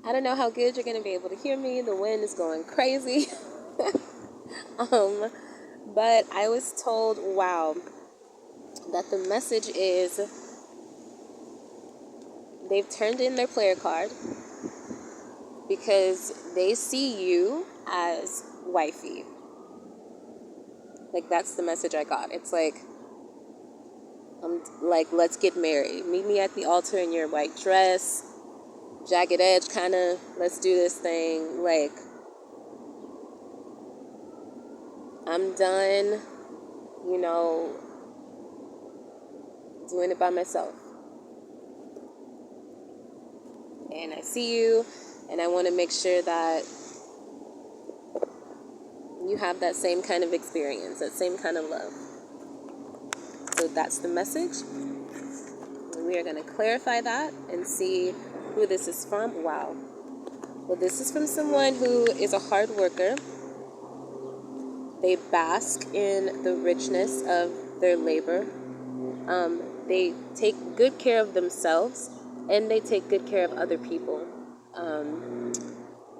I don't know how good you're going to be able to hear me. The wind is going crazy. But I was told, wow, that the message is they've turned in their player card because they see you as wifey. Like, that's the message I got. It's like, let's get married. Meet me at the altar in your white dress, jagged edge kind of, let's do this thing. Like, I'm done, doing it by myself. And I see you, and I want to make sure that you have that same kind of experience, that same kind of love. So that's the message. And we are going to clarify that and see who this is from. Wow. Well, this is from someone who is a hard worker. They bask in the richness of their labor. They take good care of themselves, and they take good care of other people.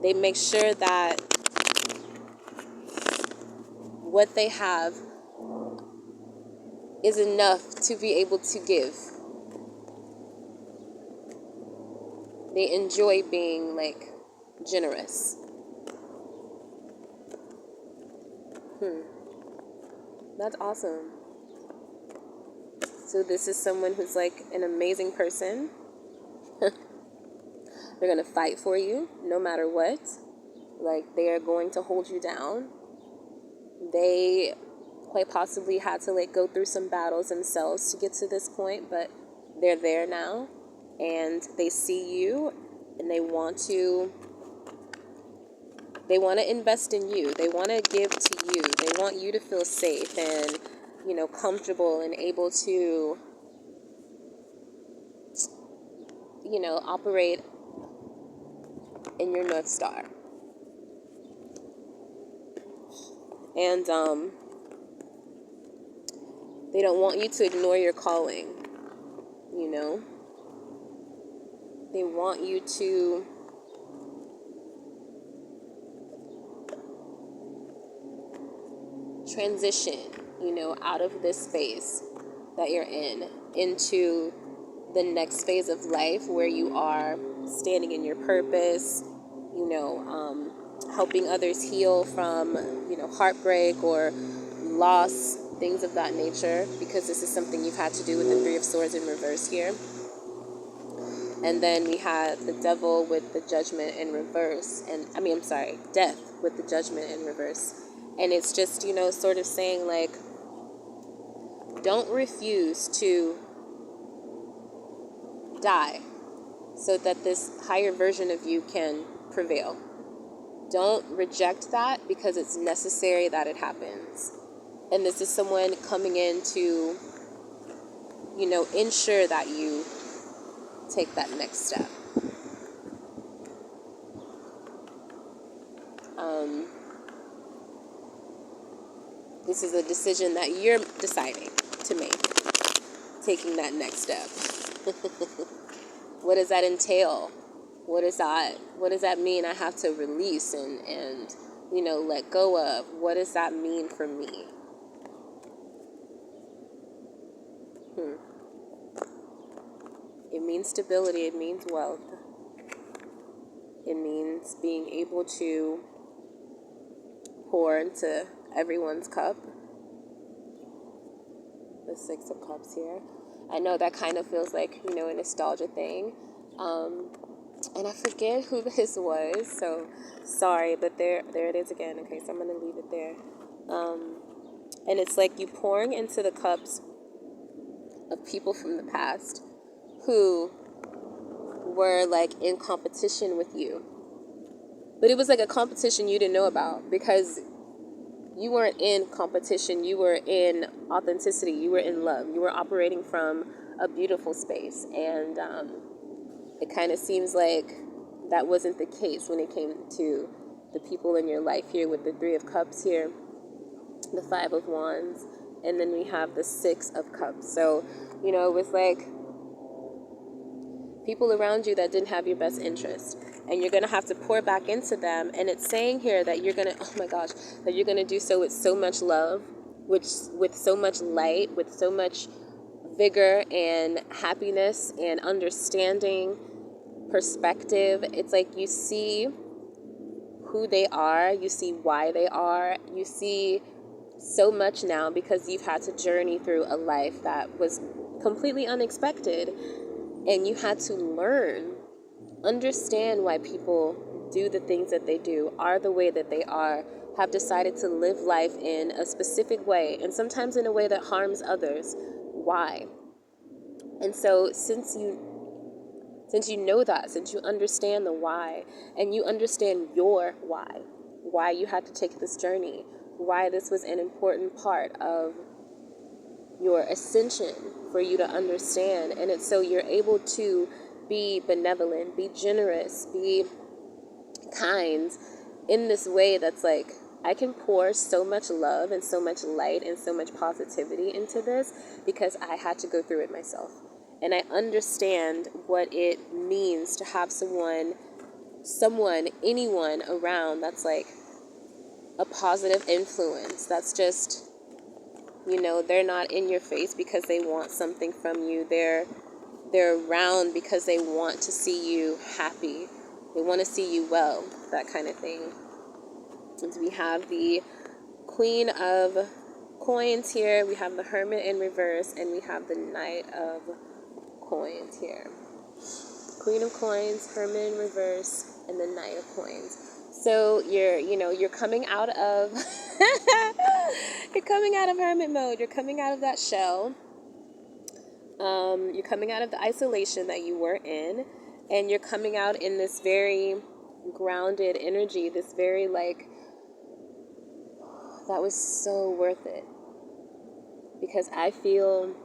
They make sure that what they have is enough to be able to give. They enjoy being, generous. That's awesome. So this is someone who's, an amazing person. They're going to fight for you no matter what. They are going to hold you down. They quite possibly had to, go through some battles themselves to get to this point, but they're there now. And they see you, and they want to invest in you. They want to give to you. They want you to feel safe and, comfortable and able to, operate in your North Star. And they don't want you to ignore your calling, They want you to transition, out of this space that you're in into the next phase of life where you are standing in your purpose, helping others heal from, heartbreak or loss, things of that nature, because this is something you've had to do with the Three of Swords in reverse here. And then we had the Devil with the Judgment in reverse, Death with the Judgment in reverse. And it's just, sort of saying, don't refuse to die so that this higher version of you can prevail. Don't reject that because it's necessary that it happens. And this is someone coming in to, ensure that you take that next step. This is a decision that you're deciding to make, taking that next step. What does that entail? What does that mean I have to release and let go of? What does that mean for me? It means stability. It means wealth. It means being able to pour into everyone's cup. The Six of Cups here. I know that kind of feels like, a nostalgia thing. And I forget who this was, so sorry, but there it is again. Okay, so I'm going to leave it there. And it's like you pouring into the cups of people from the past who were, in competition with you. But it was a competition you didn't know about because you weren't in competition. You were in authenticity. You were in love. You were operating from a beautiful space. And it kind of seems like that wasn't the case when it came to the people in your life here with the Three of Cups here, the Five of Wands, and then we have the Six of Cups. So, it was people around you that didn't have your best interest. and you're going to have to pour back into them. And it's saying here that you're going to, oh my gosh, that you're going to do so with so much love, with so much light, with so much vigor and happiness and understanding, perspective. It's like you see who they are, you see why they are, you see so much now because you've had to journey through a life that was completely unexpected, and you had to learn, understand why people do the things that they do, are the way that they are, have decided to live life in a specific way, and sometimes in a way that harms others. Why? And so since you know that, since you understand the why, and you understand your why you had to take this journey, why this was an important part of your ascension for you to understand, and it's so you're able to be benevolent, be generous, be kind in this way that's like, I can pour so much love and so much light and so much positivity into this because I had to go through it myself. And I understand what it means to have someone, anyone around that's like a positive influence. That's just, they're not in your face because they want something from you. They're around because they want to see you happy. They want to see you well, that kind of thing. And we have the Queen of Coins here. We have the Hermit in reverse, and we have the Knight of Coins here. Queen of Coins, Hermit in reverse, and the Knight of Coins. So you're coming out of you're coming out of hermit mode. You're coming out of that shell. You're coming out of the isolation that you were in, and you're coming out in this very grounded energy, this very that was so worth it, because I feel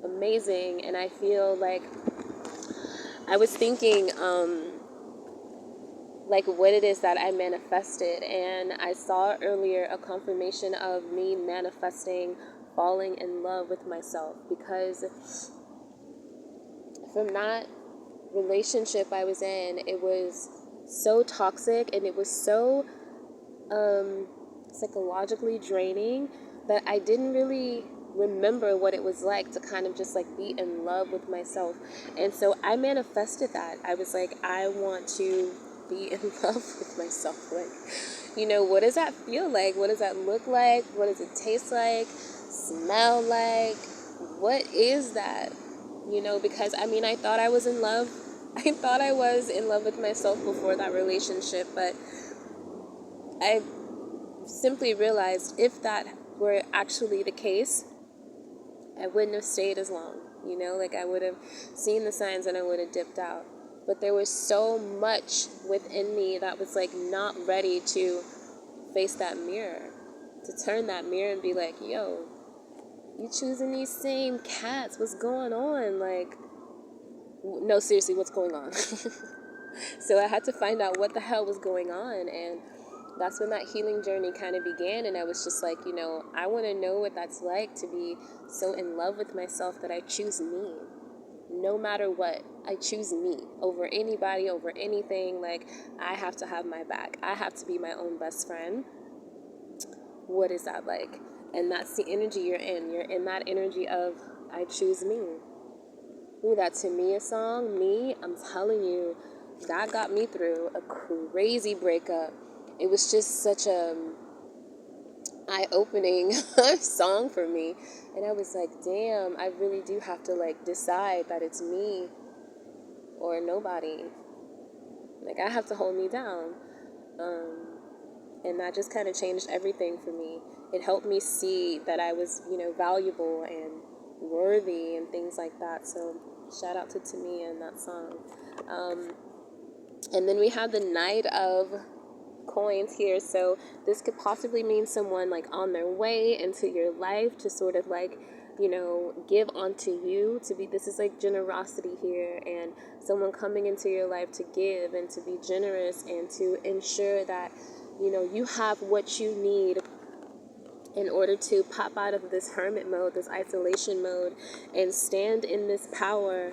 amazing, and I feel like I was thinking what it is that I manifested, and I saw earlier a confirmation of me manifesting falling in love with myself, because from that relationship I was in, it was so toxic, and it was so psychologically draining that I didn't really remember what it was like to kind of just be in love with myself. And so I manifested that. I was like, I want to be in love with myself. What does that feel like? What does that look like? What does it taste like? Smell like? What is that? Because I thought I was in love. I thought I was in love with myself before that relationship, but I simply realized if that were actually the case, I wouldn't have stayed as long. I would have seen the signs and I would have dipped out. But there was so much within me that was not ready to face that mirror, to turn that mirror and be like, yo, you choosing these same cats, what's going on? No, seriously, what's going on? So I had to find out what the hell was going on, and that's when that healing journey kind of began. And I was just like, I want to know what that's like to be so in love with myself that I choose me. No matter what, I choose me over anybody, over anything. I have to have my back. I have to be my own best friend. What is that like? And that's the energy you're in. You're in that energy of, I choose me. Ooh, that To Me a song. Me, I'm telling you, that got me through a crazy breakup. It was just such a eye-opening song for me. And I was like, damn, I really do have to decide that it's me or nobody. I have to hold me down. And that just kind of changed everything for me. It helped me see that I was, valuable and worthy and things like that. So shout out to Tamia and that song. And then we have the Knight of Coins here. So this could possibly mean someone on their way into your life to sort of give onto you, to be, this is generosity here, and someone coming into your life to give and to be generous and to ensure that you have what you need in order to pop out of this hermit mode, this isolation mode, and stand in this power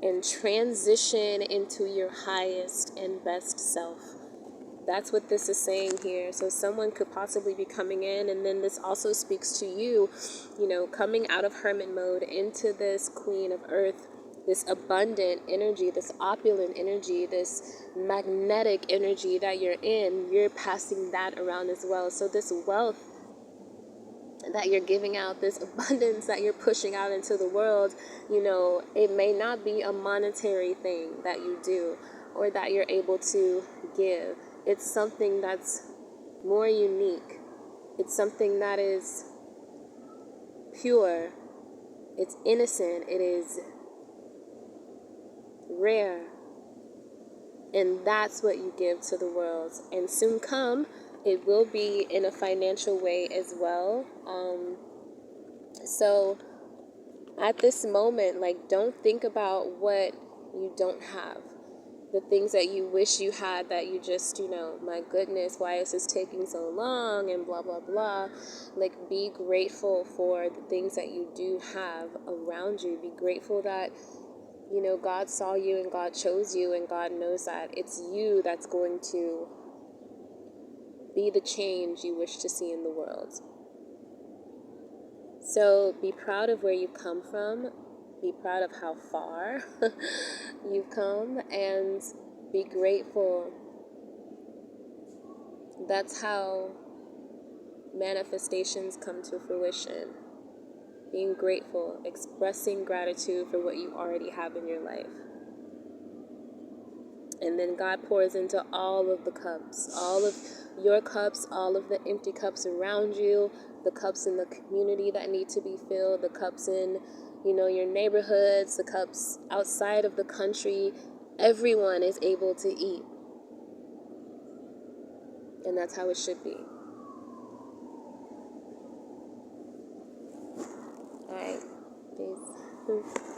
and transition into your highest and best self. That's what this is saying here. So someone could possibly be coming in, and then this also speaks to you, coming out of hermit mode into this queen of earth, this abundant energy, this opulent energy, this magnetic energy that you're in. You're passing that around as well. So this wealth that you're giving out, this abundance that you're pushing out into the world, it may not be a monetary thing that you do or that you're able to give. It's something that's more unique. It's something that is pure. It's innocent. It is rare. And that's what you give to the world. And soon come, it will be in a financial way as well. So at this moment, don't think about what you don't have. The things that you wish you had that you just, my goodness, why is this taking so long and blah, blah, blah. Be grateful for the things that you do have around you. Be grateful that, God saw you and God chose you, and God knows that it's you that's going to be the change you wish to see in the world. So be proud of where you've come from. Be proud of how far you've come, and be grateful. That's how manifestations come to fruition. Being grateful, expressing gratitude for what you already have in your life. And then God pours into all of the cups, all of your cups, all of the empty cups around you, the cups in the community that need to be filled, the cups in, your neighborhoods, the cups outside of the country. Everyone is able to eat. And that's how it should be. All right. Peace.